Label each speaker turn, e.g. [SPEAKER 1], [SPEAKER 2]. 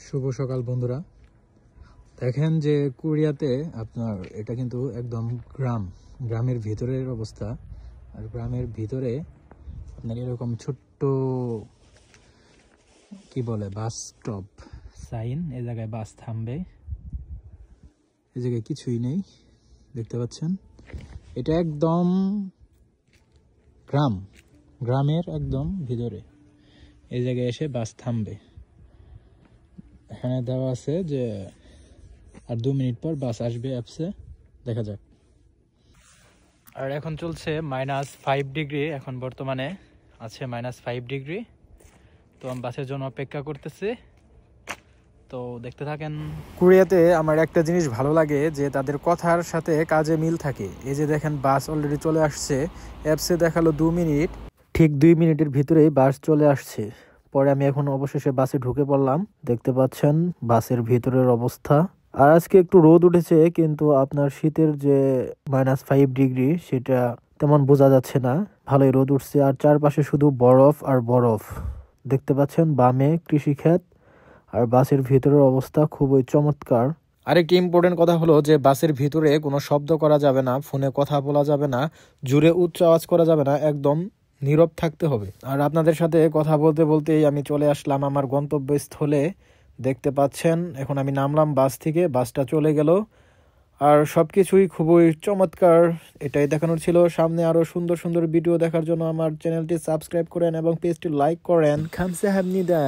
[SPEAKER 1] শুভ সকাল বন্ধুরা। দেখেন যে কোরিয়াতে আপনার এটা কিন্তু একদম গ্রামের ভিতরের অবস্থা। আর গ্রামের ভিতরে আপনার এরকম ছোট্ট কি বলে বাস স্টপ সাইন, এই জায়গায় বাস থামবে, এই জায়গায় কিছুই নেই, দেখতে পাচ্ছেন। এটা একদম গ্রামের একদম ভিতরে, এই জায়গায় এসে বাস থামবে। এখানে দেওয়া আছে যে আর 2 মিনিট পর বাস আসবে, অ্যাপসে দেখা যাক। আর এখন চলছে -5 ডিগ্রি, এখন বর্তমানে আছে -5 ডিগ্রি। তো আমি বাসের জন্য অপেক্ষা করতেছি, তো দেখতে থাকেন। কোরিয়াতে আমার একটা জিনিস ভালো লাগে যে তাদের কথার সাথে কাজে মিল থাকে। এই যে দেখেন বাস অলরেডি চলে আসছে, অ্যাপসে দেখালো 2 মিনিট, ঠিক 2 মিনিটের ভিতরেই বাস চলে আসছে। পরে আমি এখন অবশেষে বাসে ঢুকে পড়লাম। দেখতে পাচ্ছেন বাসের ভিতরের অবস্থা। আর আজকে একটু রোদ উঠেছে, কিন্তু আপনার শীতের যে -5 ডিগ্রি সেটা তেমন বোঝা যাচ্ছে না, ভালোই রোদ উঠছে। আর চারপাশে শুধু বরফ আর বরফ দেখতে পাচ্ছেন, বামে কৃষিক্ষেত। আর বাসের ভিতরের অবস্থা খুবই চমৎকার। আরেকটি ইম্পর্টেন্ট কথা হলো যে বাসের ভিতরে কোনো শব্দ করা যাবে না, ফোনে কথা বলা যাবে না, জোরে উচ্চ আওয়াজ করা যাবে না, একদম নীরব থাকতে হবে। আর আপনাদের সাথে কথা বলতে বলতেই আমি চলে আসলাম আমার গন্তব্যস্থলে। দেখতে পাচ্ছেন এখন আমি নামলাম বাস থেকে, বাসটা চলে গেল। আর সবকিছুই খুবই চমৎকার, এটাই দেখানোর ছিল। সামনে আরো সুন্দর সুন্দর ভিডিও দেখার জন্য আমার চ্যানেলটি সাবস্ক্রাইব করেন এবং পেজটি লাইক করেন। খামসাহামনিদা।